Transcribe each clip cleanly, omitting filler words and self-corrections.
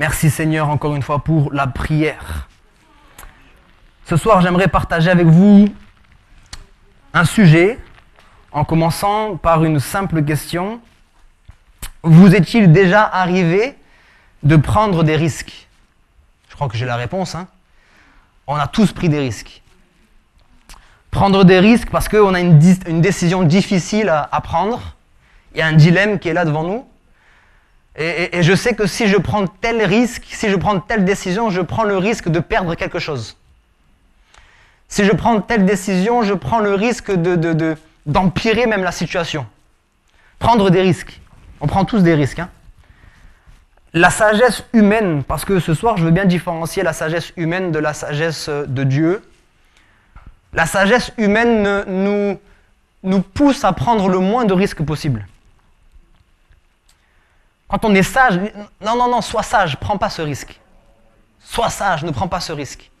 Merci Seigneur encore une fois pour la prière. Ce soir, j'aimerais partager avec vous un sujet en commençant par une simple question. Vous est-il déjà arrivé de prendre des risques? Je crois que j'ai la réponse. On a tous pris des risques. Prendre des risques parce qu'on a une décision difficile à prendre. Il y a un dilemme qui est là devant nous. Et je sais que si je prends tel risque, si je prends telle décision, je prends le risque de perdre quelque chose. Si je prends telle décision, je prends le risque d'empirer même la situation. Prendre des risques. On prend tous des risques. La sagesse humaine, parce que ce soir, je veux bien différencier la sagesse humaine de la sagesse de Dieu. La sagesse humaine nous pousse à prendre le moins de risques possible. Quand on est sage, non, sois sage, prends pas ce risque. Sois sage, ne prends pas ce risque.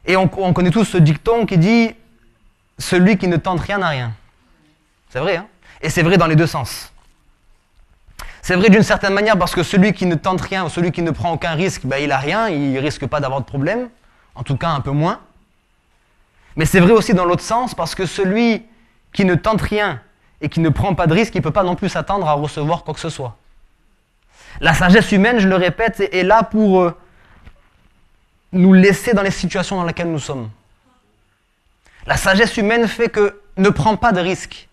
Et on connaît tous ce dicton qui dit « Celui qui ne tente rien n'a rien ». C'est vrai, et c'est vrai dans les deux sens. C'est vrai d'une certaine manière parce que celui qui ne tente rien ou celui qui ne prend aucun risque, il n'a rien, il ne risque pas d'avoir de problème, en tout cas un peu moins. Mais c'est vrai aussi dans l'autre sens parce que celui qui ne tente rien et qui ne prend pas de risque, il ne peut pas non plus s'attendre à recevoir quoi que ce soit. La sagesse humaine, je le répète, est là pour nous laisser dans les situations dans lesquelles nous sommes. La sagesse humaine fait que ne prends pas de risque.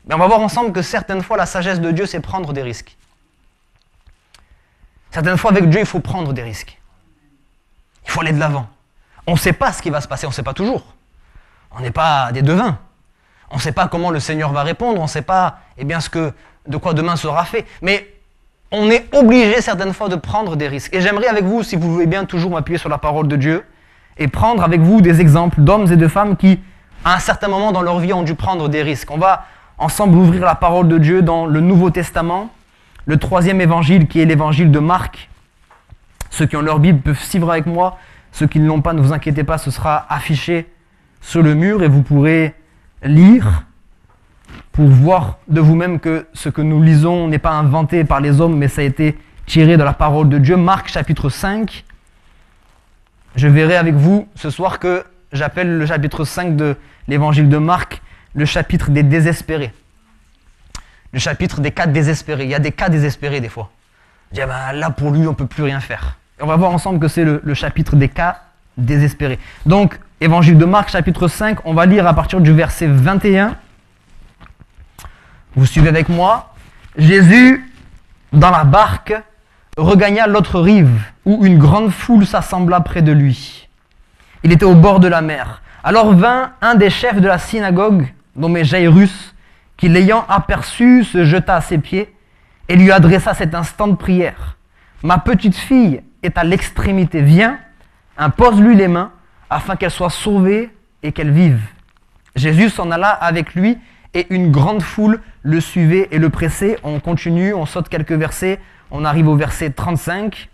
Mais on va voir ensemble que certaines fois, la sagesse de Dieu, c'est prendre des risques. Certaines fois, avec Dieu, il faut prendre des risques. Il faut aller de l'avant. On ne sait pas ce qui va se passer, on ne sait pas toujours. On n'est pas des devins. On ne sait pas comment le Seigneur va répondre, on ne sait pas de quoi demain sera fait. Mais on est obligé certaines fois de prendre des risques. Et j'aimerais avec vous, si vous voulez bien, toujours m'appuyer sur la parole de Dieu et prendre avec vous des exemples d'hommes et de femmes qui, à un certain moment dans leur vie, ont dû prendre des risques. On va ensemble ouvrir la parole de Dieu dans le Nouveau Testament, le 3e évangile qui est l'évangile de Marc. Ceux qui ont leur Bible peuvent suivre avec moi. Ceux qui ne l'ont pas, ne vous inquiétez pas, ce sera affiché sur le mur et vous pourrez lire pour voir de vous-même que ce que nous lisons n'est pas inventé par les hommes, mais ça a été tiré de la parole de Dieu. Marc chapitre 5. Je verrai avec vous ce soir que j'appelle le chapitre 5 de l'évangile de Marc le chapitre des désespérés. Le chapitre des cas désespérés. Il y a des cas désespérés des fois. On dit, là pour lui on ne peut plus rien faire. Et on va voir ensemble que c'est le chapitre des cas désespérés. Donc, évangile de Marc chapitre 5, on va lire à partir du verset 21. Vous suivez avec moi. Jésus, dans la barque, regagna l'autre rive, où une grande foule s'assembla près de lui. Il était au bord de la mer. Alors vint un des chefs de la synagogue, nommé Jairus, qui l'ayant aperçu, se jeta à ses pieds et lui adressa cet instant de prière. « Ma petite fille est à l'extrémité, viens, impose-lui les mains, afin qu'elle soit sauvée et qu'elle vive. » Jésus s'en alla avec lui et une grande foule le suivait et le pressait. On continue, on saute quelques versets, on arrive au verset 35.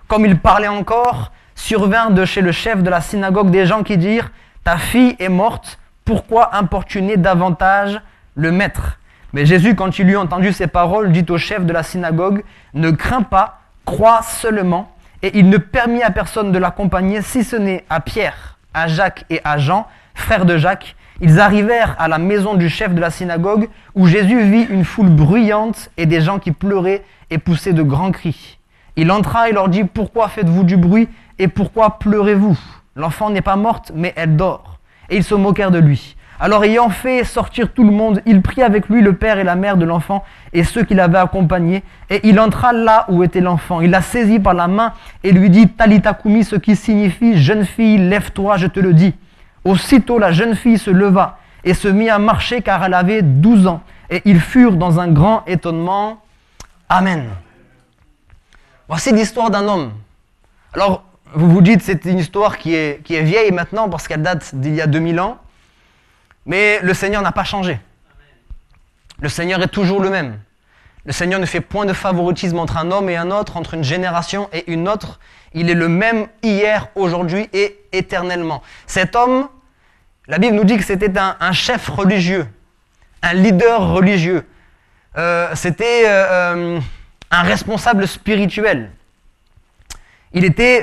Comme il parlait encore, survinrent de chez le chef de la synagogue des gens qui dirent « Ta fille est morte, pourquoi importuner davantage le maître ?» Mais Jésus, quand il eut entendu ces paroles, dit au chef de la synagogue « Ne crains pas, crois seulement. » Et il ne permit à personne de l'accompagner, si ce n'est à Pierre, à Jacques et à Jean, frères de Jacques. Ils arrivèrent à la maison du chef de la synagogue, où Jésus vit une foule bruyante et des gens qui pleuraient et poussaient de grands cris. Il entra et leur dit « Pourquoi faites-vous du bruit et pourquoi pleurez-vous? L'enfant n'est pas morte, mais elle dort. » Et ils se moquèrent de lui. Alors ayant fait sortir tout le monde, il prit avec lui le père et la mère de l'enfant et ceux qui l'avaient accompagné, et il entra là où était l'enfant. Il la saisit par la main et lui dit « Talitha koumi », ce qui signifie « Jeune fille, lève-toi, je te le dis ». Aussitôt la jeune fille se leva et se mit à marcher car elle avait 12 ans. Et ils furent dans un grand étonnement. Amen. Voici l'histoire d'un homme. Alors, vous vous dites c'est une histoire qui est vieille maintenant parce qu'elle date d'il y a 2000 ans. Mais le Seigneur n'a pas changé. Le Seigneur est toujours le même. Le Seigneur ne fait point de favoritisme entre un homme et un autre, entre une génération et une autre. Il est le même hier, aujourd'hui et éternellement. Cet homme, la Bible nous dit que c'était un chef religieux, un leader religieux. C'était un responsable spirituel. Il était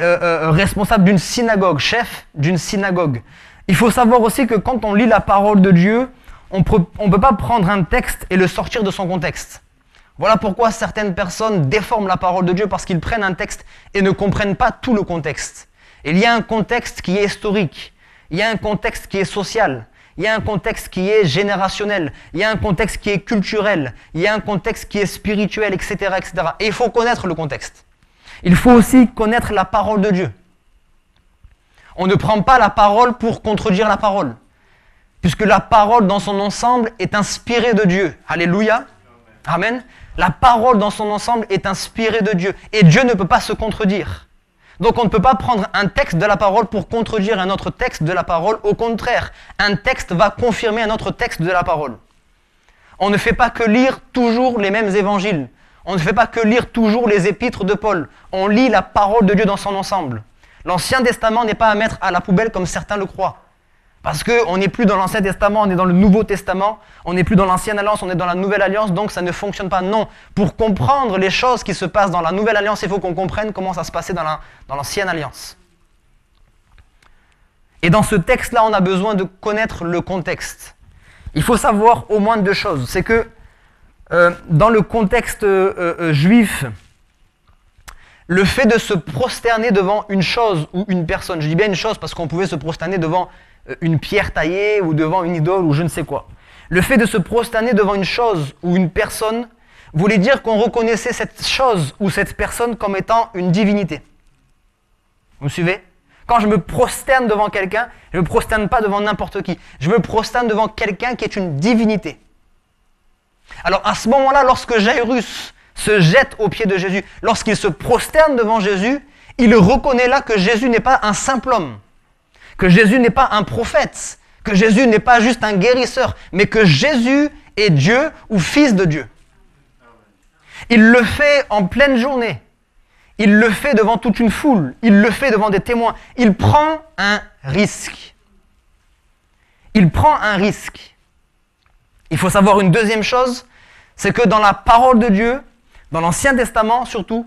responsable d'une synagogue, chef d'une synagogue. Il faut savoir aussi que quand on lit la parole de Dieu, on ne peut pas prendre un texte et le sortir de son contexte. Voilà pourquoi certaines personnes déforment la parole de Dieu, parce qu'ils prennent un texte et ne comprennent pas tout le contexte. Il y a un contexte qui est historique, il y a un contexte qui est social, il y a un contexte qui est générationnel, il y a un contexte qui est culturel, il y a un contexte qui est spirituel, etc., etc. Et il faut connaître le contexte. Il faut aussi connaître la parole de Dieu. On ne prend pas la parole pour contredire la parole, puisque la parole dans son ensemble est inspirée de Dieu. Alléluia. Amen. La parole dans son ensemble est inspirée de Dieu. Et Dieu ne peut pas se contredire. Donc on ne peut pas prendre un texte de la parole pour contredire un autre texte de la parole. Au contraire, un texte va confirmer un autre texte de la parole. On ne fait pas que lire toujours les mêmes évangiles. On ne fait pas que lire toujours les épîtres de Paul. On lit la parole de Dieu dans son ensemble. L'Ancien Testament n'est pas à mettre à la poubelle comme certains le croient. Parce qu'on n'est plus dans l'Ancien Testament, on est dans le Nouveau Testament. On n'est plus dans l'Ancienne Alliance, on est dans la Nouvelle Alliance, donc ça ne fonctionne pas. Non, pour comprendre les choses qui se passent dans la Nouvelle Alliance, il faut qu'on comprenne comment ça se passait dans l'Ancienne Alliance. Et dans ce texte-là, on a besoin de connaître le contexte. Il faut savoir au moins deux choses. C'est que dans le contexte juif, le fait de se prosterner devant une chose ou une personne, je dis bien une chose parce qu'on pouvait se prosterner devant une pierre taillée ou devant une idole ou je ne sais quoi. Le fait de se prosterner devant une chose ou une personne voulait dire qu'on reconnaissait cette chose ou cette personne comme étant une divinité. Vous me suivez ? Quand je me prosterne devant quelqu'un, je ne me prosterne pas devant n'importe qui. Je me prosterne devant quelqu'un qui est une divinité. Alors à ce moment-là, lorsque Jairus se jette aux pieds de Jésus, lorsqu'il se prosterne devant Jésus, il reconnaît là que Jésus n'est pas un simple homme, que Jésus n'est pas un prophète, que Jésus n'est pas juste un guérisseur, mais que Jésus est Dieu ou fils de Dieu. Il le fait en pleine journée. Il le fait devant toute une foule. Il le fait devant des témoins. Il prend un risque. Il prend un risque. Il faut savoir une deuxième chose, c'est que dans la parole de Dieu, dans l'Ancien Testament surtout,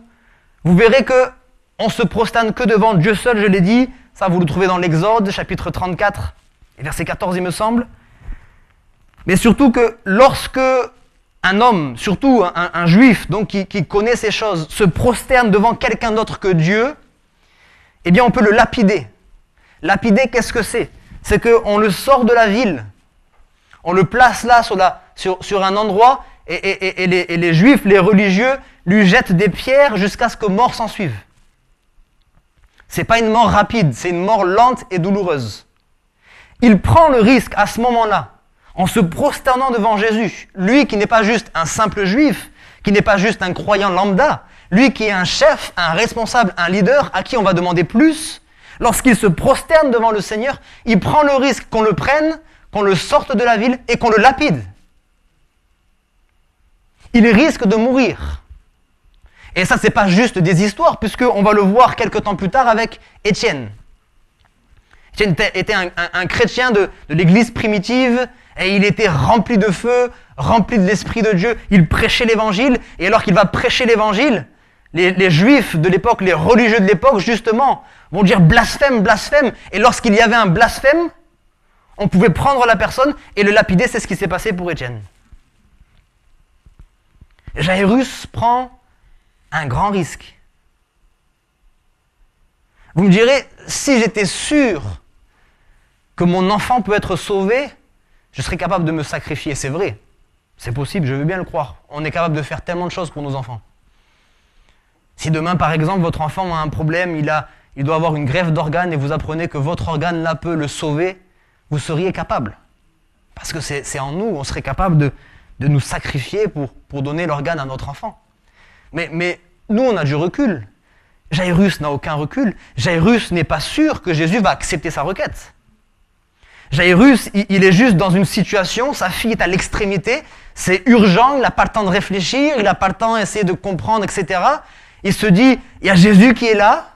vous verrez qu'on ne se prosterne que devant Dieu seul, je l'ai dit. Ça, vous le trouvez dans l'Exode, chapitre 34, et verset 14, il me semble. Mais surtout que lorsque un homme, surtout un juif, donc qui connaît ces choses, se prosterne devant quelqu'un d'autre que Dieu, eh bien on peut le lapider. Lapider, qu'est-ce que c'est ? C'est qu'on le sort de la ville, on le place là sur un endroit, et les juifs, les religieux, lui jettent des pierres jusqu'à ce que mort s'en suive. C'est pas une mort rapide, c'est une mort lente et douloureuse. Il prend le risque à ce moment-là, en se prosternant devant Jésus, lui qui n'est pas juste un simple juif, qui n'est pas juste un croyant lambda, lui qui est un chef, un responsable, un leader, à qui on va demander plus, lorsqu'il se prosterne devant le Seigneur, il prend le risque qu'on le prenne, qu'on le sorte de la ville et qu'on le lapide. Il risque de mourir. Et ça, c'est pas juste des histoires, puisqu'on va le voir quelques temps plus tard avec Étienne. Étienne était un chrétien de l'église primitive, et il était rempli de feu, rempli de l'Esprit de Dieu. Il prêchait l'évangile, et alors qu'il va prêcher l'évangile, les juifs de l'époque, les religieux de l'époque, justement, vont dire blasphème, blasphème. Et lorsqu'il y avait un blasphème, on pouvait prendre la personne et le lapider. C'est ce qui s'est passé pour Étienne. Jairus prend un grand risque. Vous me direz, si j'étais sûr que mon enfant peut être sauvé, je serais capable de me sacrifier. C'est vrai, c'est possible, je veux bien le croire. On est capable de faire tellement de choses pour nos enfants. Si demain, par exemple, votre enfant a un problème, il doit avoir une greffe d'organes et vous apprenez que votre organe là peut le sauver, vous seriez capable. Parce que c'est en nous, on serait capable de nous sacrifier pour donner l'organe à notre enfant. Mais nous, on a du recul. Jairus n'a aucun recul. Jairus n'est pas sûr que Jésus va accepter sa requête. Jairus, il est juste dans une situation, sa fille est à l'extrémité, c'est urgent, il n'a pas le temps de réfléchir, il n'a pas le temps d'essayer de comprendre, etc. Il se dit, il y a Jésus qui est là,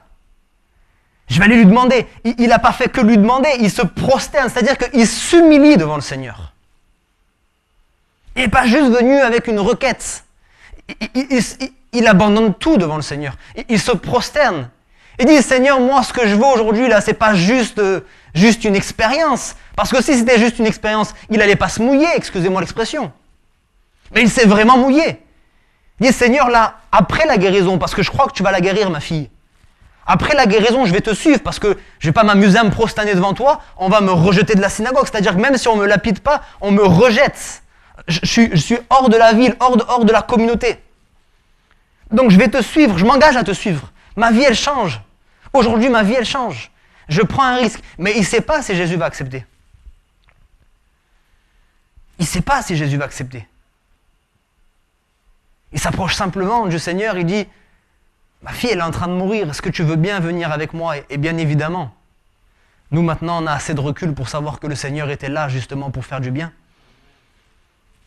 je vais aller lui demander. Il n'a pas fait que lui demander, il se prosterne, c'est-à-dire qu'il s'humilie devant le Seigneur. Il n'est pas juste venu avec une requête. il abandonne tout devant le Seigneur. Il se prosterne. Il dit, Seigneur, moi, ce que je veux aujourd'hui, là, c'est pas juste une expérience. Parce que si c'était juste une expérience, il n'allait pas se mouiller, excusez-moi l'expression. Mais il s'est vraiment mouillé. Il dit, Seigneur, là, après la guérison, parce que je crois que tu vas la guérir, ma fille. Après la guérison, je vais te suivre parce que je vais pas m'amuser à me prosterner devant toi. On va me rejeter de la synagogue. C'est-à-dire que même si on me lapide pas, on me rejette. Je suis hors de la ville, hors de la communauté. Donc je vais te suivre, je m'engage à te suivre. Ma vie, elle change. Aujourd'hui, ma vie, elle change. Je prends un risque. Mais il ne sait pas si Jésus va accepter. Il ne sait pas si Jésus va accepter. Il s'approche simplement du Seigneur, il dit, ma fille, elle est en train de mourir, est-ce que tu veux bien venir avec moi? Et bien évidemment, nous maintenant, on a assez de recul pour savoir que le Seigneur était là justement pour faire du bien.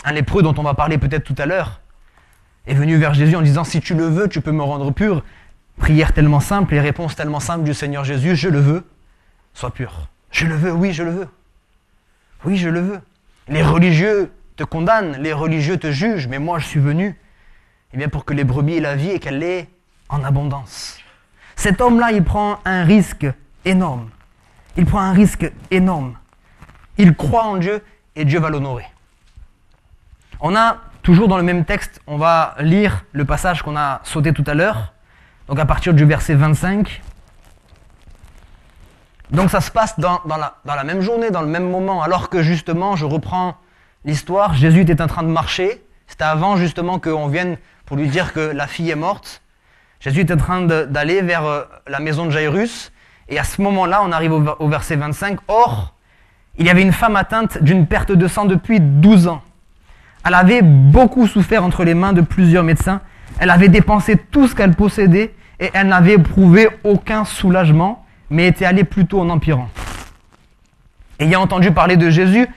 Un lépreux dont on va parler peut-être tout à l'heure est venu vers Jésus en disant, si tu le veux, tu peux me rendre pur. Prière tellement simple et réponse tellement simple du Seigneur Jésus, je le veux, sois pur. Je le veux, oui, je le veux. Oui, je le veux. Les religieux te condamnent, les religieux te jugent, mais moi je suis venu pour que les brebis aient la vie et qu'elle l'ait en abondance. Cet homme-là, il prend un risque énorme. Il prend un risque énorme. Il croit en Dieu et Dieu va l'honorer. On a, toujours dans le même texte, on va lire le passage qu'on a sauté tout à l'heure, donc à partir du verset 25. Donc ça se passe dans la même journée, dans le même moment, alors que justement, je reprends l'histoire, Jésus était en train de marcher, c'était avant justement qu'on vienne pour lui dire que la fille est morte. Jésus est en train d'aller vers la maison de Jairus, et à ce moment-là, on arrive au verset 25. Or, il y avait une femme atteinte d'une perte de sang depuis 12 ans. Elle avait beaucoup souffert entre les mains de plusieurs médecins. Elle avait dépensé tout ce qu'elle possédait, et elle n'avait éprouvé aucun soulagement, mais était allée plutôt en empirant. Ayant entendu parler de Jésus,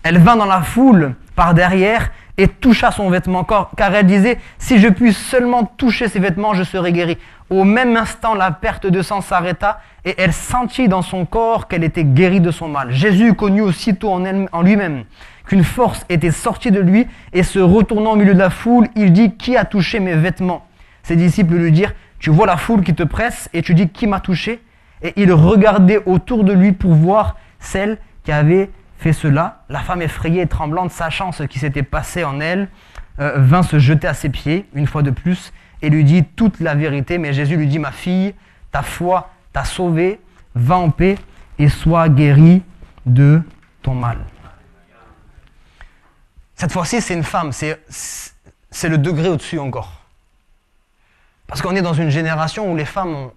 elle vint dans la foule par derrière, et toucha son vêtement, car elle disait, si je puis seulement toucher ses vêtements, je serai guérie. Au même instant, la perte de sang s'arrêta, et elle sentit dans son corps qu'elle était guérie de son mal. Jésus connut aussitôt en lui-même qu'une force était sortie de lui, et se retournant au milieu de la foule, il dit, qui a touché mes vêtements? Ses disciples lui dirent, tu vois la foule qui te presse, et tu dis, qui m'a touché? Et il regardait autour de lui pour voir celle qui avait fait cela. La femme effrayée et tremblante, sachant ce qui s'était passé en elle, vint se jeter à ses pieds, une fois de plus, et lui dit toute la vérité. Mais Jésus lui dit, ma fille, ta foi t'a sauvée, va en paix et sois guérie de ton mal. Cette fois-ci, c'est une femme, c'est le degré au-dessus encore. Parce qu'on est dans une génération où les femmes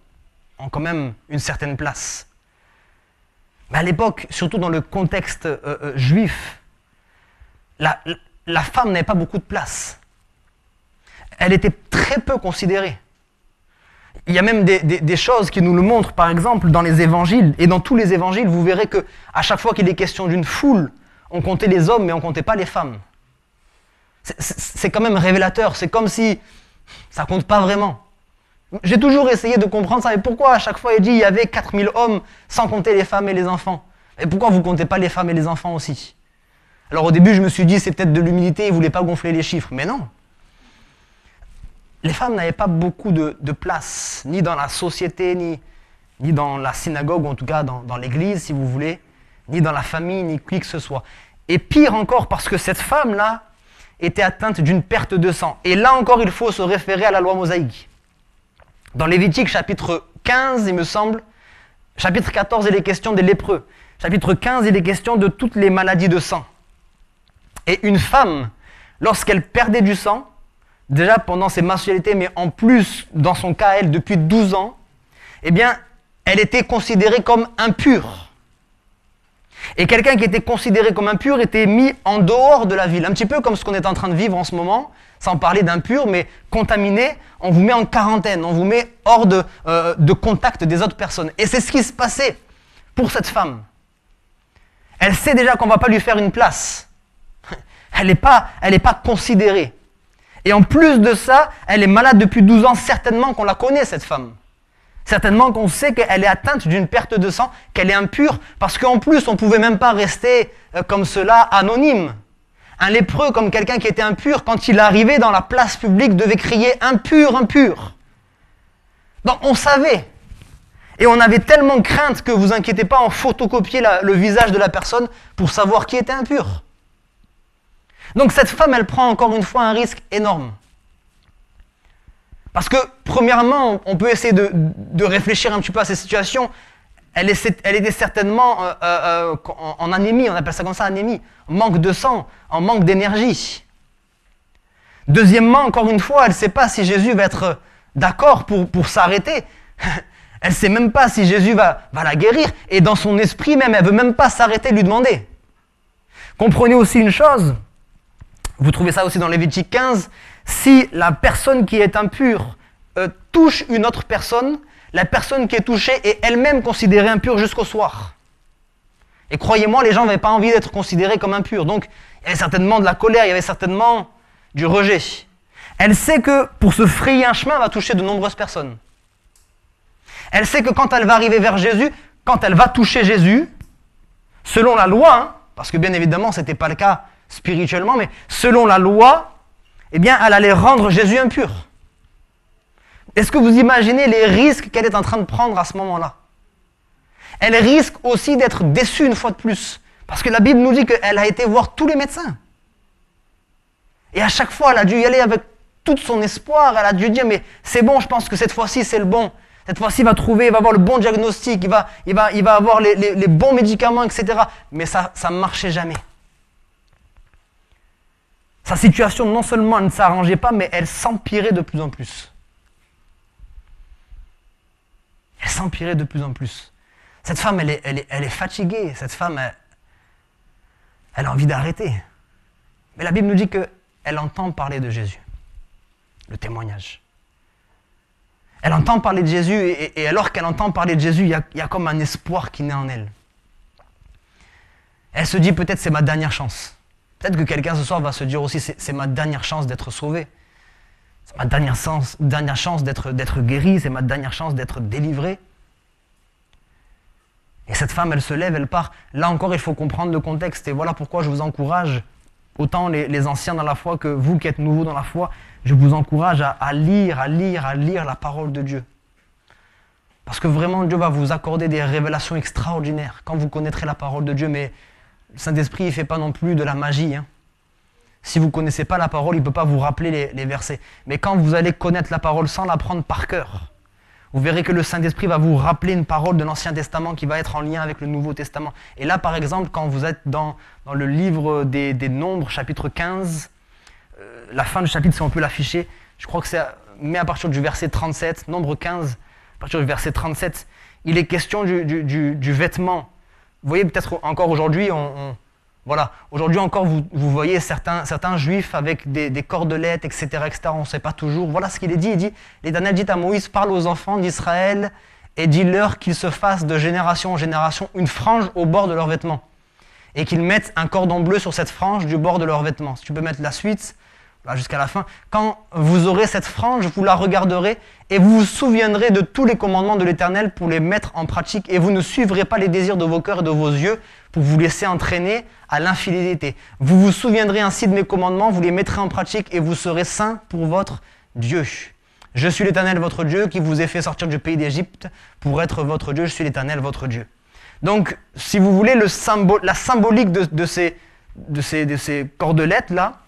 ont quand même une certaine place. Mais à l'époque, surtout dans le contexte juif, la femme n'avait pas beaucoup de place. Elle était très peu considérée. Il y a même des choses qui nous le montrent, par exemple, dans les évangiles. Et dans tous les évangiles, vous verrez qu'à chaque fois qu'il est question d'une foule, on comptait les hommes, mais on ne comptait pas les femmes. C'est quand même révélateur. C'est comme si ça ne compte pas vraiment. J'ai toujours essayé de comprendre ça, mais pourquoi à chaque fois il dit il y avait 4000 hommes sans compter les femmes et les enfants? Et pourquoi vous ne comptez pas les femmes et les enfants aussi? Alors au début je me suis dit c'est peut-être de l'humilité, il ne voulait pas gonfler les chiffres, mais non. Les femmes n'avaient pas beaucoup de place, ni dans la société, ni dans la synagogue, ou en tout cas dans l'église si vous voulez, ni dans la famille, ni qui que ce soit. Et pire encore parce que cette femme-là était atteinte d'une perte de sang. Et là encore il faut se référer à la loi mosaïque. Dans Lévitique, chapitre 15, il me semble, chapitre 14, il est question des lépreux. Chapitre 15, il est question de toutes les maladies de sang. Et une femme, lorsqu'elle perdait du sang, déjà pendant ses menstrualités, mais en plus, dans son cas, elle, depuis 12 ans, eh bien, elle était considérée comme impure. Et quelqu'un qui était considéré comme impur était mis en dehors de la ville. Un petit peu comme ce qu'on est en train de vivre en ce moment, sans parler d'impur, mais contaminé, on vous met en quarantaine, on vous met hors de contact des autres personnes. Et c'est ce qui se passait pour cette femme. Elle sait déjà qu'on ne va pas lui faire une place. Elle n'est pas considérée. Et en plus de ça, elle est malade depuis 12 ans, certainement qu'on la connaît cette femme. Certainement qu'on sait qu'elle est atteinte d'une perte de sang, qu'elle est impure, parce qu'en plus on ne pouvait même pas rester comme cela anonyme. Un lépreux, comme quelqu'un qui était impur, quand il arrivait dans la place publique, devait crier « impur, impur ». Donc on savait. Et on avait tellement crainte que, vous inquiétez pas, on photocopiait le visage de la personne pour savoir qui était impur. Donc cette femme, elle prend encore une fois un risque énorme. Parce que, premièrement, on peut essayer de réfléchir un petit peu à ces situations. Elle était certainement en anémie, on appelle ça comme ça, anémie, en manque de sang, en manque d'énergie. Deuxièmement, encore une fois, elle ne sait pas si Jésus va être d'accord pour s'arrêter. Elle ne sait même pas si Jésus va la guérir. Et dans son esprit même, elle ne veut même pas s'arrêter et lui demander. Comprenez aussi une chose, vous trouvez ça aussi dans Lévitique 15, si la personne qui est impure touche une autre personne, la personne qui est touchée est elle-même considérée impure jusqu'au soir. Et croyez-moi, les gens n'avaient pas envie d'être considérés comme impurs. Donc, il y avait certainement de la colère, il y avait certainement du rejet. Elle sait que pour se frayer un chemin, elle va toucher de nombreuses personnes. Elle sait que quand elle va arriver vers Jésus, quand elle va toucher Jésus, selon la loi, parce que bien évidemment, ce n'était pas le cas spirituellement, mais selon la loi, eh bien, elle allait rendre Jésus impur. Est-ce que vous imaginez les risques qu'elle est en train de prendre à ce moment-là? Elle risque aussi d'être déçue une fois de plus. Parce que la Bible nous dit qu'elle a été voir tous les médecins. Et à chaque fois, elle a dû y aller avec tout son espoir. Elle a dû dire, mais c'est bon, je pense que cette fois-ci, c'est le bon. Cette fois-ci, il va avoir le bon diagnostic, il va avoir les bons médicaments, etc. Mais ça ne marchait jamais. Sa situation, non seulement elle ne s'arrangeait pas, mais elle s'empirait de plus en plus. Elle s'empirait de plus en plus. Cette femme, elle est fatiguée. Cette femme, elle a envie d'arrêter. Mais la Bible nous dit qu'elle entend parler de Jésus. Le témoignage. Elle entend parler de Jésus, et alors qu'elle entend parler de Jésus, il y a comme un espoir qui naît en elle. Elle se dit, peut-être c'est ma dernière chance. Peut-être que quelqu'un ce soir va se dire aussi, c'est ma dernière chance d'être sauvé. C'est ma dernière chance d'être guéri, c'est ma dernière chance d'être délivré. Et cette femme, elle se lève, elle part. Là encore, il faut comprendre le contexte. Et voilà pourquoi je vous encourage, autant les anciens dans la foi que vous qui êtes nouveaux dans la foi, je vous encourage à lire la parole de Dieu. Parce que vraiment, Dieu va vous accorder des révélations extraordinaires quand vous connaîtrez la parole de Dieu. Mais le Saint-Esprit, il ne fait pas non plus de la magie. Si vous ne connaissez pas la parole, il ne peut pas vous rappeler les versets. Mais quand vous allez connaître la parole sans l'apprendre par cœur, vous verrez que le Saint-Esprit va vous rappeler une parole de l'Ancien Testament qui va être en lien avec le Nouveau Testament. Et là, par exemple, quand vous êtes dans le livre des Nombres, chapitre 15, la fin du chapitre, si on peut l'afficher, je crois que c'est mais à partir du verset 37, Nombre 15, à partir du verset 37, il est question du vêtement. Vous voyez, peut-être encore aujourd'hui, voilà, aujourd'hui encore, vous voyez certains juifs avec des cordelettes, etc., on ne sait pas toujours. Voilà ce qu'il est dit. Il dit, l'Éternel dit à Moïse, parle aux enfants d'Israël et dis-leur qu'ils se fassent de génération en génération une frange au bord de leurs vêtements. Et qu'ils mettent un cordon bleu sur cette frange du bord de leurs vêtements. Si tu peux mettre la suite, là, jusqu'à la fin. Quand vous aurez cette frange, vous la regarderez et vous vous souviendrez de tous les commandements de l'Éternel pour les mettre en pratique. Et vous ne suivrez pas les désirs de vos cœurs et de vos yeux pour vous laisser entraîner à l'infidélité. Vous vous souviendrez ainsi de mes commandements, vous les mettrez en pratique et vous serez saints pour votre Dieu. Je suis l'Éternel votre Dieu qui vous ai fait sortir du pays d'Égypte pour être votre Dieu. Je suis l'Éternel votre Dieu. Donc, si vous voulez, la symbolique de ces cordelettes-là,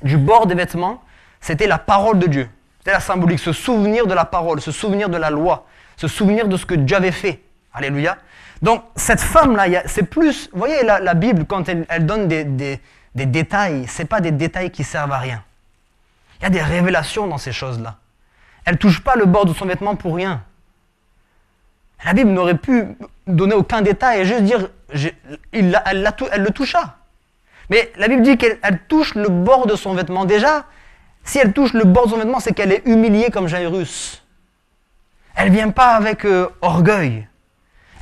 du bord des vêtements, c'était la parole de Dieu. C'était la symbolique, se souvenir de la parole, se souvenir de la loi, se souvenir de ce que Dieu avait fait. Alléluia. Donc, cette femme-là, c'est plus... Vous voyez, la Bible, quand elle donne des détails, ce n'est pas des détails qui servent à rien. Il y a des révélations dans ces choses-là. Elle ne touche pas le bord de son vêtement pour rien. La Bible n'aurait pu donner aucun détail et juste dire, elle le toucha. Mais la Bible dit qu'elle touche le bord de son vêtement. Déjà, si elle touche le bord de son vêtement, c'est qu'elle est humiliée comme Jairus. Elle ne vient pas avec orgueil.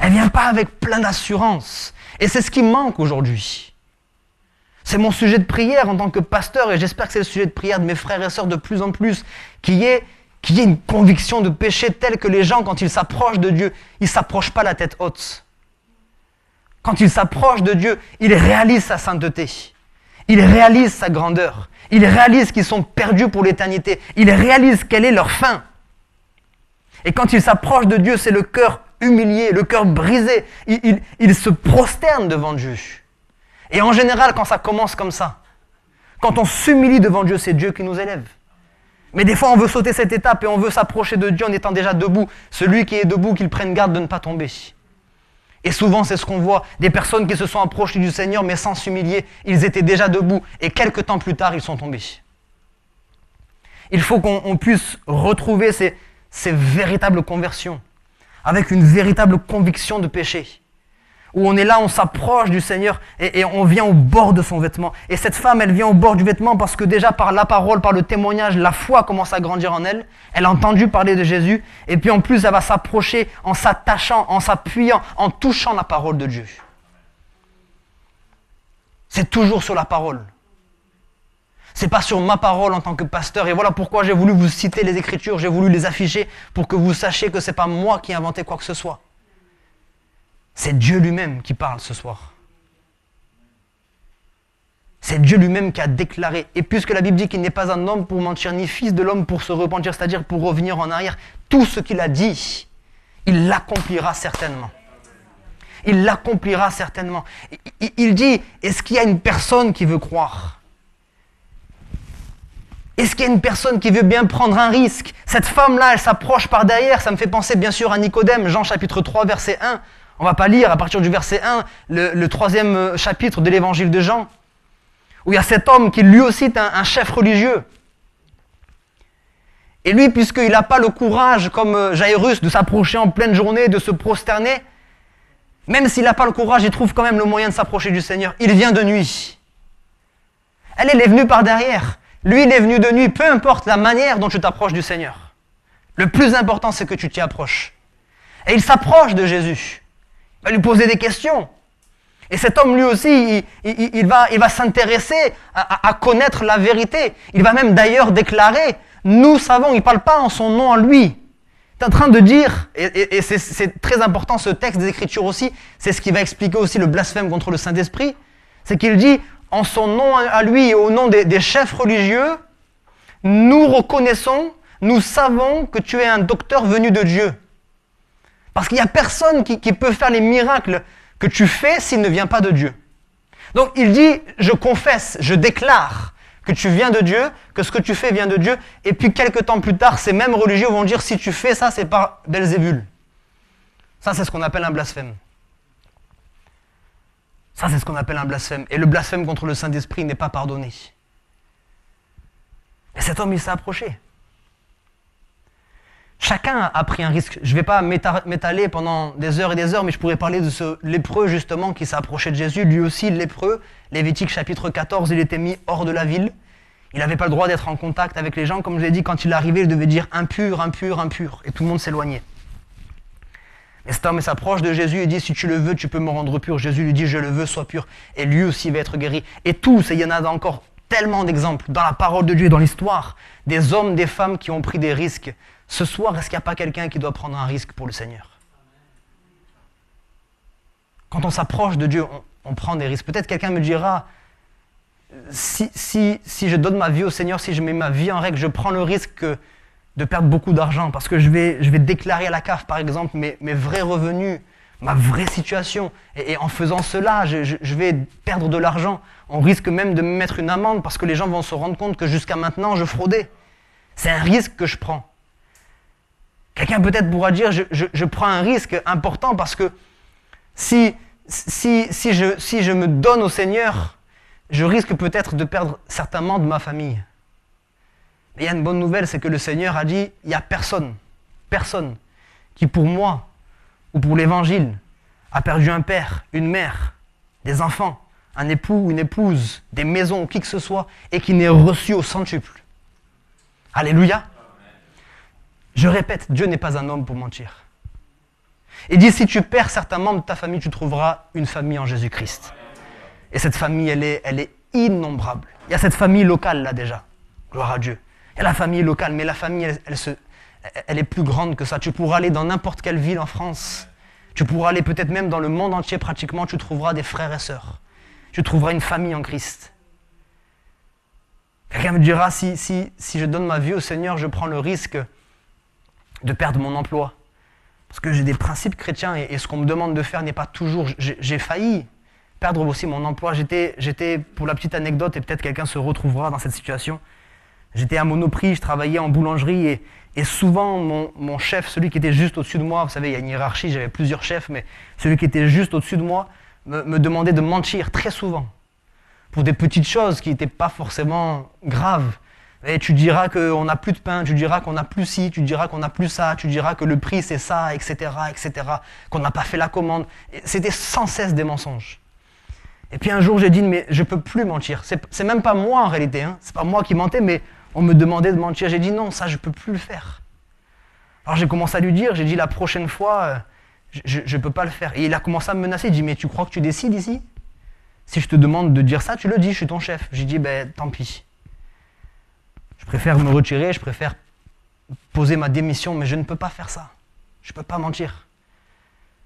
Elle ne vient pas avec plein d'assurance. Et c'est ce qui manque aujourd'hui. C'est mon sujet de prière en tant que pasteur, et j'espère que c'est le sujet de prière de mes frères et sœurs de plus en plus, qu'il y ait une conviction de péché telle que les gens, quand ils s'approchent de Dieu, ils ne s'approchent pas la tête haute. Quand ils s'approchent de Dieu, ils réalisent sa sainteté. Ils réalisent sa grandeur. Ils réalisent qu'ils sont perdus pour l'éternité. Ils réalisent quelle est leur fin. Et quand ils s'approchent de Dieu, c'est le cœur humilié, le cœur brisé. Ils se prosternent devant Dieu. Et en général, quand ça commence comme ça, quand on s'humilie devant Dieu, c'est Dieu qui nous élève. Mais des fois, on veut sauter cette étape et on veut s'approcher de Dieu en étant déjà debout. Celui qui est debout, qu'il prenne garde de ne pas tomber. Et souvent, c'est ce qu'on voit. Des personnes qui se sont approchées du Seigneur, mais sans s'humilier, ils étaient déjà debout. Et quelques temps plus tard, ils sont tombés. Il faut qu'on puisse retrouver ces véritables conversions, avec une véritable conviction de péché. Où on est là, on s'approche du Seigneur et on vient au bord de son vêtement. Et cette femme, elle vient au bord du vêtement parce que déjà par la parole, par le témoignage, la foi commence à grandir en elle. Elle a entendu parler de Jésus et puis en plus, elle va s'approcher en s'attachant, en s'appuyant, en touchant la parole de Dieu. C'est toujours sur la parole. C'est pas sur ma parole en tant que pasteur. Et voilà pourquoi j'ai voulu vous citer les Écritures, j'ai voulu les afficher pour que vous sachiez que c'est pas moi qui ai inventé quoi que ce soit. C'est Dieu lui-même qui parle ce soir. C'est Dieu lui-même qui a déclaré. Et puisque la Bible dit qu'il n'est pas un homme pour mentir, ni fils de l'homme pour se repentir, c'est-à-dire pour revenir en arrière, tout ce qu'il a dit, il l'accomplira certainement. Il l'accomplira certainement. Il dit, est-ce qu'il y a une personne qui veut croire ? Est-ce qu'il y a une personne qui veut bien prendre un risque ? Cette femme-là, elle s'approche par derrière, ça me fait penser bien sûr à Nicodème, Jean chapitre 3, verset 1. On ne va pas lire à partir du verset 1, le 3e chapitre de l'évangile de Jean, où il y a cet homme qui lui aussi est un chef religieux. Et lui, puisqu'il n'a pas le courage, comme Jairus, de s'approcher en pleine journée, de se prosterner, même s'il n'a pas le courage, il trouve quand même le moyen de s'approcher du Seigneur. Il vient de nuit. Elle est venue par derrière. Lui, il est venu de nuit, peu importe la manière dont tu t'approches du Seigneur. Le plus important, c'est que tu t'y approches. Et il s'approche de Jésus. Il va lui poser des questions. Et cet homme, lui aussi, il va s'intéresser à connaître la vérité. Il va même d'ailleurs déclarer, nous savons, il ne parle pas en son nom à lui. Il est en train de dire, et c'est très important ce texte des Écritures aussi, c'est ce qui va expliquer aussi le blasphème contre le Saint-Esprit, c'est qu'il dit, en son nom à lui et au nom des chefs religieux, nous reconnaissons, nous savons que tu es un docteur venu de Dieu. Parce qu'il n'y a personne qui peut faire les miracles que tu fais s'il ne vient pas de Dieu. Donc il dit, je confesse, je déclare que tu viens de Dieu, que ce que tu fais vient de Dieu, et puis quelques temps plus tard, ces mêmes religieux vont dire, si tu fais ça, c'est par Belzébul. Ça, c'est ce qu'on appelle un blasphème. Ça, c'est ce qu'on appelle un blasphème. Et le blasphème contre le Saint-Esprit n'est pas pardonné. Et cet homme, il s'est approché. Chacun a pris un risque. Je ne vais pas m'étaler pendant des heures et des heures, mais je pourrais parler de ce lépreux justement qui s'est approché de Jésus. Lui aussi, lépreux, Lévitique chapitre 14, il était mis hors de la ville. Il n'avait pas le droit d'être en contact avec les gens. Comme je l'ai dit, quand il arrivait, il devait dire impur, impur, impur. Et tout le monde s'éloignait. Et cet homme s'approche de Jésus et dit, si tu le veux, tu peux me rendre pur. Jésus lui dit, je le veux, sois pur. Et lui aussi va être guéri. Et tous, et il y en a encore tellement d'exemples dans la parole de Dieu et dans l'histoire, des hommes, des femmes qui ont pris des risques. Ce soir, est-ce qu'il n'y a pas quelqu'un qui doit prendre un risque pour le Seigneur ? Quand on s'approche de Dieu, on prend des risques. Peut-être quelqu'un me dira, si je donne ma vie au Seigneur, si je mets ma vie en règle, je prends le risque de perdre beaucoup d'argent parce que je vais déclarer à la CAF, par exemple, mes vrais revenus, ma vraie situation. Et en faisant cela, je vais perdre de l'argent. On risque même de me mettre une amende parce que les gens vont se rendre compte que jusqu'à maintenant, je fraudais. C'est un risque que je prends. Quelqu'un peut-être pourra dire, je prends un risque important parce que si je me donne au Seigneur, je risque peut-être de perdre certains membres de ma famille. Mais il y a une bonne nouvelle, c'est que le Seigneur a dit, il n'y a personne qui pour moi ou pour l'Évangile a perdu un père, une mère, des enfants, un époux, une épouse, des maisons, qui que ce soit, et qui n'ait reçu au centuple. Alléluia. Je répète, Dieu n'est pas un homme pour mentir. Il dit, si tu perds certains membres de ta famille, tu trouveras une famille en Jésus-Christ. Et cette famille, elle est innombrable. Il y a cette famille locale là déjà, gloire à Dieu. Il y a la famille locale, mais la famille, elle est plus grande que ça. Tu pourras aller dans n'importe quelle ville en France. Tu pourras aller peut-être même dans le monde entier pratiquement, tu trouveras des frères et sœurs. Tu trouveras une famille en Christ. Quelqu'un me dira, si je donne ma vie au Seigneur, je prends le risque de perdre mon emploi. Parce que j'ai des principes chrétiens et ce qu'on me demande de faire n'est pas toujours... J'ai failli perdre aussi mon emploi. J'étais, pour la petite anecdote, et peut-être quelqu'un se retrouvera dans cette situation, j'étais à Monoprix, je travaillais en boulangerie et souvent mon chef, celui qui était juste au-dessus de moi, vous savez, il y a une hiérarchie, j'avais plusieurs chefs, mais celui qui était juste au-dessus de moi me demandait de mentir très souvent pour des petites choses qui n'étaient pas forcément graves. Et tu diras qu'on n'a plus de pain, tu diras qu'on n'a plus ci, tu diras qu'on n'a plus ça, tu diras que le prix c'est ça, etc., qu'on n'a pas fait la commande. Et c'était sans cesse des mensonges. Et puis un jour j'ai dit, mais je ne peux plus mentir. C'est même pas moi en réalité, hein. C'est pas moi qui mentais, mais on me demandait de mentir. J'ai dit non, ça je ne peux plus le faire. Alors j'ai commencé à lui dire, j'ai dit la prochaine fois, je ne peux pas le faire. Et il a commencé à me menacer, il dit, mais tu crois que tu décides ici? Si je te demande de dire ça, tu le dis, je suis ton chef. J'ai dit, ben tant pis. Je préfère me retirer, je préfère poser ma démission, mais je ne peux pas faire ça. Je ne peux pas mentir.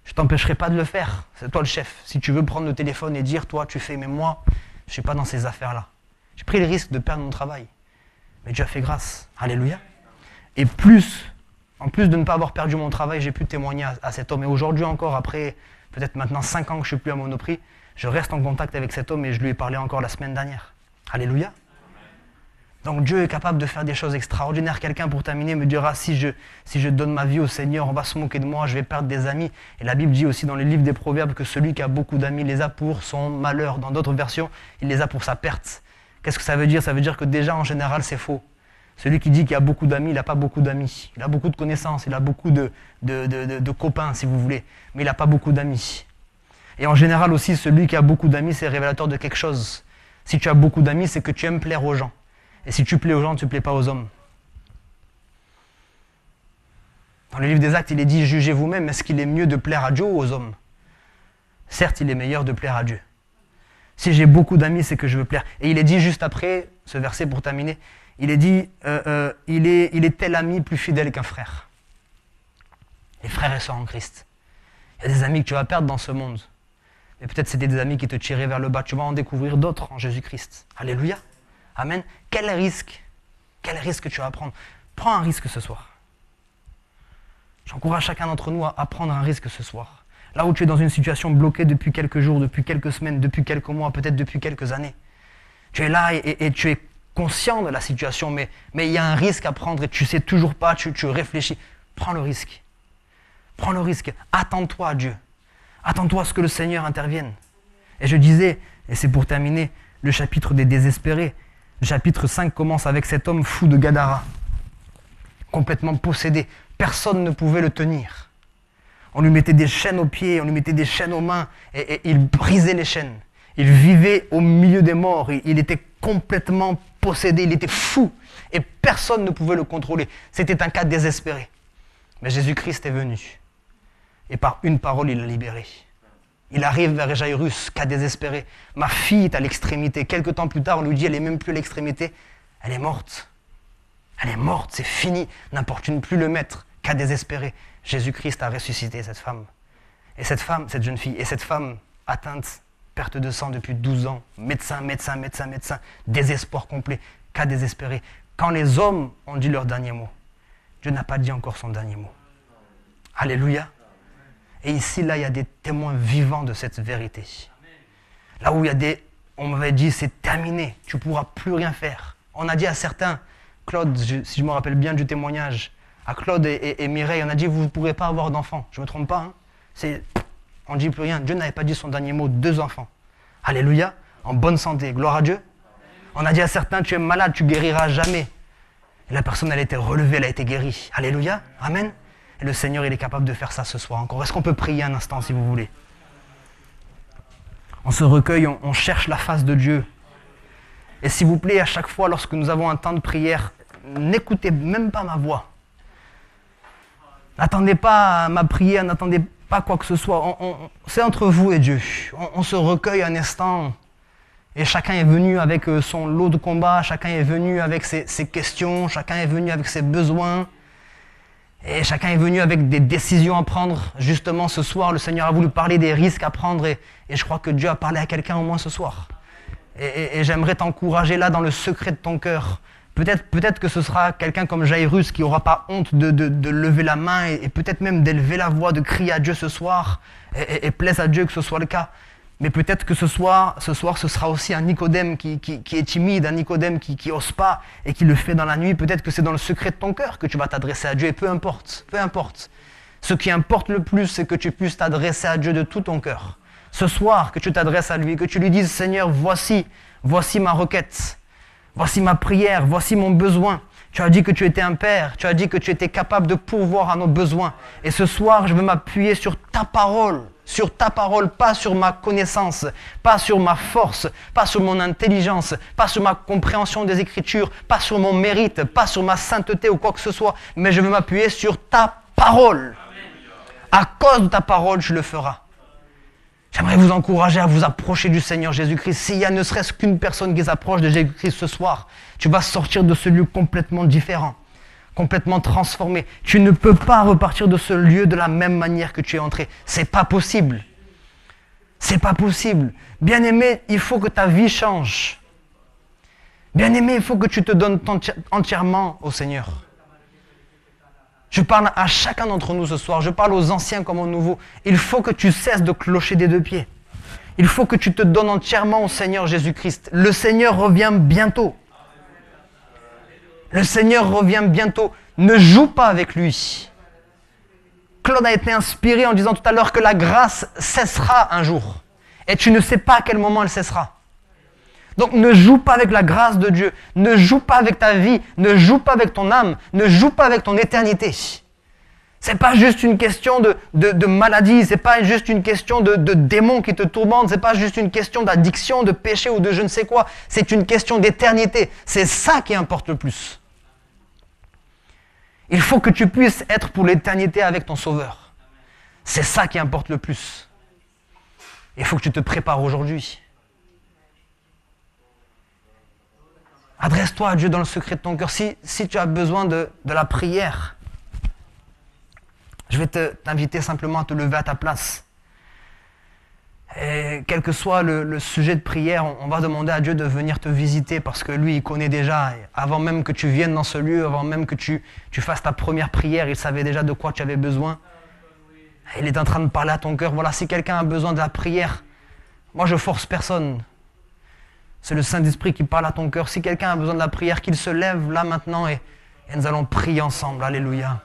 Je ne t'empêcherai pas de le faire. C'est toi le chef. Si tu veux prendre le téléphone et dire, toi tu fais, mais moi, je ne suis pas dans ces affaires-là. J'ai pris le risque de perdre mon travail. Mais Dieu a fait grâce. Alléluia. Et en plus de ne pas avoir perdu mon travail, j'ai pu témoigner à cet homme. Et aujourd'hui encore, après peut-être maintenant 5 ans que je ne suis plus à Monoprix, je reste en contact avec cet homme et je lui ai parlé encore la semaine dernière. Alléluia. Donc Dieu est capable de faire des choses extraordinaires. Quelqu'un, pour terminer, me dira, si je donne ma vie au Seigneur, on va se moquer de moi, je vais perdre des amis. Et la Bible dit aussi dans le livre des Proverbes que celui qui a beaucoup d'amis les a pour son malheur. Dans d'autres versions, il les a pour sa perte. Qu'est-ce que ça veut dire? Ça veut dire que déjà, en général, c'est faux. Celui qui dit qu'il a beaucoup d'amis, il n'a pas beaucoup d'amis. Il a beaucoup de connaissances, il a beaucoup de copains, si vous voulez. Mais il n'a pas beaucoup d'amis. Et en général aussi, celui qui a beaucoup d'amis, c'est révélateur de quelque chose. Si tu as beaucoup d'amis, c'est que tu aimes plaire aux gens. Et si tu plais aux gens, tu ne plais pas aux hommes. Dans le livre des Actes, il est dit, jugez vous-même, est-ce qu'il est mieux de plaire à Dieu ou aux hommes? Certes, il est meilleur de plaire à Dieu. Si j'ai beaucoup d'amis, c'est que je veux plaire. Et il est dit juste après, ce verset pour terminer, il est dit, il est tel ami plus fidèle qu'un frère. Les frères et sœurs en Christ. Il y a des amis que tu vas perdre dans ce monde. Mais peut-être c'était des amis qui te tiraient vers le bas. Tu vas en découvrir d'autres en Jésus-Christ. Alléluia. Amen. Quel risque tu vas prendre? Prends un risque ce soir. J'encourage chacun d'entre nous à prendre un risque ce soir. Là où tu es dans une situation bloquée depuis quelques jours, depuis quelques semaines, depuis quelques mois, peut-être depuis quelques années. Tu es là et tu es conscient de la situation, mais il y a un risque à prendre et tu ne sais toujours pas, tu réfléchis. Prends le risque. Prends le risque. Attends-toi à Dieu. Attends-toi à ce que le Seigneur intervienne. Et je disais, et c'est pour terminer, le chapitre des désespérés. Le chapitre 5 commence avec cet homme fou de Gadara, complètement possédé. Personne ne pouvait le tenir. On lui mettait des chaînes aux pieds, on lui mettait des chaînes aux mains, et il brisait les chaînes. Il vivait au milieu des morts, il était complètement possédé, il était fou, et personne ne pouvait le contrôler. C'était un cas désespéré. Mais Jésus-Christ est venu, et par une parole, il l'a libéré. Il arrive vers Jairus, cas désespéré. Ma fille est à l'extrémité. Quelque temps plus tard, on lui dit, elle n'est même plus à l'extrémité. Elle est morte. Elle est morte, c'est fini. N'importune plus le maître. Cas désespéré. Jésus-Christ a ressuscité cette femme. Et cette femme, cette jeune fille, et cette femme atteinte, perte de sang depuis 12 ans. Médecin. Désespoir complet. Cas désespéré. Quand les hommes ont dit leur dernier mot, Dieu n'a pas dit encore son dernier mot. Alléluia. Et ici, là, il y a des témoins vivants de cette vérité. Là où il y a on m'avait dit, c'est terminé, tu ne pourras plus rien faire. On a dit à certains, Claude, si je me rappelle bien du témoignage, à Claude et Mireille, on a dit, vous ne pourrez pas avoir d'enfants. Je ne me trompe pas, hein. On ne dit plus rien. Dieu n'avait pas dit son dernier mot, 2 enfants. Alléluia, en bonne santé, gloire à Dieu. On a dit à certains, tu es malade, tu guériras jamais. Et la personne, elle a été relevée, elle a été guérie. Alléluia, amen. Et le Seigneur, il est capable de faire ça ce soir encore. Est-ce qu'on peut prier un instant, si vous voulez? On se recueille, on cherche la face de Dieu. Et s'il vous plaît, à chaque fois, lorsque nous avons un temps de prière, n'écoutez même pas ma voix. N'attendez pas ma prière, n'attendez pas quoi que ce soit. C'est entre vous et Dieu. On se recueille un instant. Et chacun est venu avec son lot de combat, chacun est venu avec ses questions, chacun est venu avec ses besoins. Et chacun est venu avec des décisions à prendre. Justement, ce soir, le Seigneur a voulu parler des risques à prendre et je crois que Dieu a parlé à quelqu'un au moins ce soir. Et j'aimerais t'encourager là dans le secret de ton cœur. Peut-être que ce sera quelqu'un comme Jairus qui n'aura pas honte de lever la main et peut-être même d'élever la voix, de crier à Dieu ce soir et plaise à Dieu que ce soit le cas. Mais peut-être que ce soir, ce sera aussi un Nicodème qui est timide, un Nicodème qui n'ose pas et qui le fait dans la nuit. Peut-être que c'est dans le secret de ton cœur que tu vas t'adresser à Dieu et peu importe. Ce qui importe le plus, c'est que tu puisses t'adresser à Dieu de tout ton cœur. Ce soir, que tu t'adresses à lui, que tu lui dises, Seigneur, voici ma requête. Voici ma prière, voici mon besoin. Tu as dit que tu étais un père, tu as dit que tu étais capable de pourvoir à nos besoins. Et ce soir, je veux m'appuyer sur ta parole, pas sur ma connaissance, pas sur ma force, pas sur mon intelligence, pas sur ma compréhension des Écritures, pas sur mon mérite, pas sur ma sainteté ou quoi que ce soit, mais je veux m'appuyer sur ta parole. À cause de ta parole, tu le feras. J'aimerais vous encourager à vous approcher du Seigneur Jésus-Christ. S'il y a ne serait-ce qu'une personne qui s'approche de Jésus-Christ ce soir, tu vas sortir de ce lieu complètement différent, complètement transformé. Tu ne peux pas repartir de ce lieu de la même manière que tu es entré. C'est pas possible. C'est pas possible. Bien-aimé, il faut que ta vie change. Bien-aimé, il faut que tu te donnes entièrement au Seigneur. Je parle à chacun d'entre nous ce soir, je parle aux anciens comme aux nouveaux. Il faut que tu cesses de clocher des deux pieds. Il faut que tu te donnes entièrement au Seigneur Jésus-Christ. Le Seigneur revient bientôt. Le Seigneur revient bientôt. Ne joue pas avec lui. Claude a été inspiré en disant tout à l'heure que la grâce cessera un jour. Et tu ne sais pas à quel moment elle cessera. Donc ne joue pas avec la grâce de Dieu, ne joue pas avec ta vie, ne joue pas avec ton âme, ne joue pas avec ton éternité. C'est pas juste une question de maladie, c'est pas juste une question de démons qui te tourmentent, c'est pas juste une question d'addiction, de péché ou de je ne sais quoi, c'est une question d'éternité. C'est ça qui importe le plus. Il faut que tu puisses être pour l'éternité avec ton Sauveur. C'est ça qui importe le plus. Il faut que tu te prépares aujourd'hui. Adresse-toi à Dieu dans le secret de ton cœur. Si tu as besoin de la prière, je vais t'inviter simplement à te lever à ta place. Et quel que soit le sujet de prière, on va demander à Dieu de venir te visiter parce que lui, il connaît déjà. Avant même que tu viennes dans ce lieu, avant même que tu fasses ta première prière, il savait déjà de quoi tu avais besoin. Il est en train de parler à ton cœur. Voilà, si quelqu'un a besoin de la prière, moi je force personne. C'est le Saint-Esprit qui parle à ton cœur. Si quelqu'un a besoin de la prière, qu'il se lève là maintenant et nous allons prier ensemble. Alléluia.